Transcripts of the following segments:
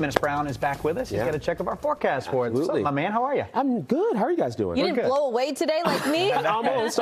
Dennis Brown is back with us. He's got a check of our forecast for us. What's up, my man? How are you? I'm good. How are you guys doing? You didn't blow away today like me? Almost.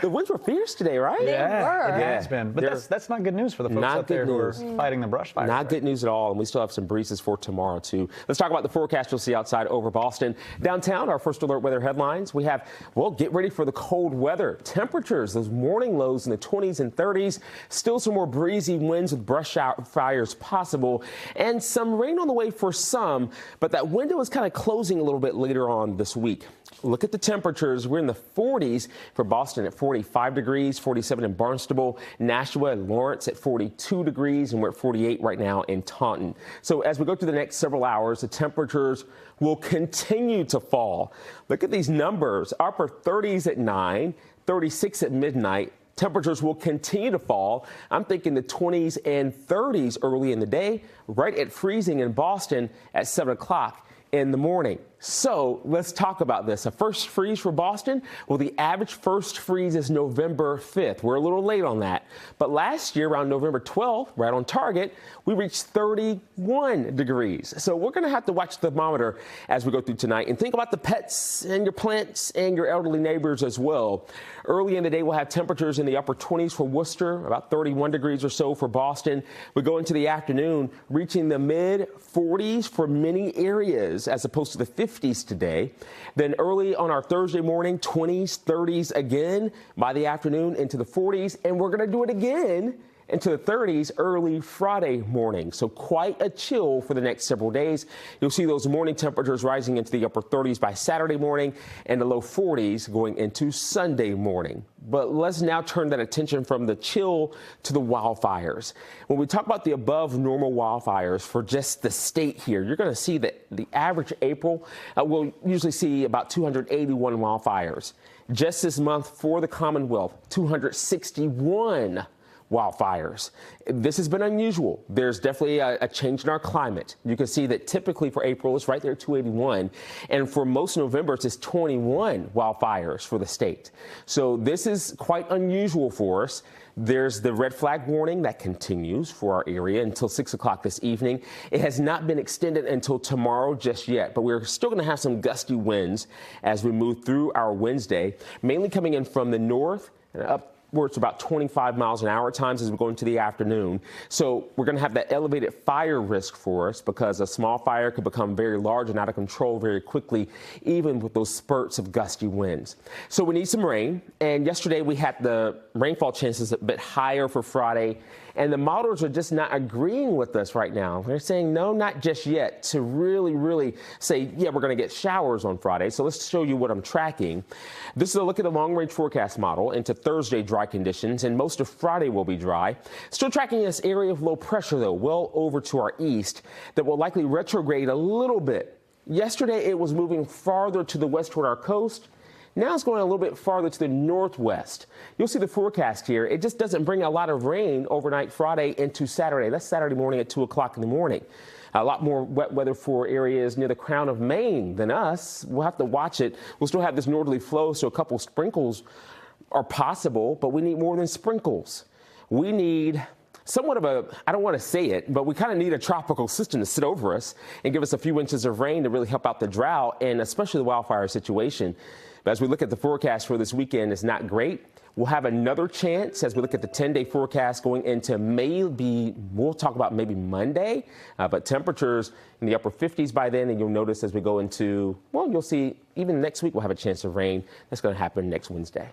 The winds were fierce today, right? They were. It has been. But that's not good news for the folks out there who are fighting the brush fire. Not good news at all. And we still have some breezes for tomorrow, too. Let's talk about the forecast you'll see outside over Boston. Downtown, our first alert weather headlines. We have, well, get ready for the cold weather. Temperatures, those morning lows in the 20s and 30s. Still some more breezy winds with brush fires possible. And some rain on the way for some. But that window is kind of closing a little bit later on this week. Look at the temperatures. We're in the 40s for Boston at 45 degrees, 47 in Barnstable, Nashua and Lawrence at 42 degrees, and we're at 48 right now in Taunton. So as we go through the next several hours, the temperatures will continue to fall. Look at these numbers. Upper 30s at 9, 36 at midnight. Temperatures will continue to fall. I'm thinking the 20s and 30s early in the day, right at freezing in Boston at 7 o'clock in the morning. So let's talk about this. A first freeze for Boston. Well, the average first freeze is November 5th. We're a little late on that. But last year, around November 12th, right on target, we reached 31 degrees. So we're going to have to watch the thermometer as we go through tonight and think about the pets and your plants and your elderly neighbors as well. Early in the day, we'll have temperatures in the upper 20s for Worcester, about 31 degrees or so for Boston. We go into the afternoon, reaching the mid 40s for many areas as opposed to the 50s today. Then early on our Thursday morning, 20s, 30s again by the afternoon into the 40s. And we're going to do it again into the 30s early Friday morning. So quite a chill for the next several days. You'll see those morning temperatures rising into the upper 30s by Saturday morning and the low 40s going into Sunday morning. But let's now turn that attention from the chill to the wildfires. When we talk about the above normal wildfires for just the state here, you're going to see that the average April, we'll usually see about 281 wildfires. Just this month for the Commonwealth, 261 wildfires. This has been unusual. There's definitely a change in our climate. You can see that typically for April, it's right there at 281. And for most Novembers, it's 21 wildfires for the state. So this is quite unusual for us. There's the red flag warning that continues for our area until 6 o'clock this evening. It has not been extended until tomorrow just yet, but we're still going to have some gusty winds as we move through our Wednesday, mainly coming in from the north and up where it's about 25 miles an hour at times as we go into the afternoon. So we're going to have that elevated fire risk for us because a small fire could become very large and out of control very quickly, even with those spurts of gusty winds. So we need some rain. And yesterday we had the rainfall chances a bit higher for Friday. And the models are just not agreeing with us right now. They're saying, no, not just yet, to really say, yeah, we're going to get showers on Friday. So let's show you what I'm tracking. This is a look at the long-range forecast model into Thursday dry conditions, and most of Friday will be dry. Still tracking this area of low pressure, though, well over to our east that will likely retrograde a little bit. Yesterday, it was moving farther to the west toward our coast. Now it's going a little bit farther to the northwest. You'll see the forecast here. It just doesn't bring a lot of rain overnight Friday into Saturday. That's Saturday morning at 2 o'clock in the morning. A lot more wet weather for areas near the crown of Maine than us. We'll have to watch it. We'll still have this northerly flow, so a couple sprinkles are possible, but we need more than sprinkles. We need somewhat of a, I don't want to say it, but we kind of need a tropical system to sit over us and give us a few inches of rain to really help out the drought and especially the wildfire situation. But as we look at the forecast for this weekend, it's not great. We'll have another chance as we look at the 10-day forecast going into maybe, we'll talk about maybe Monday, but temperatures in the upper 50s by then. And you'll notice as we go into, well, you'll see even next week we'll have a chance of rain. That's going to happen next Wednesday.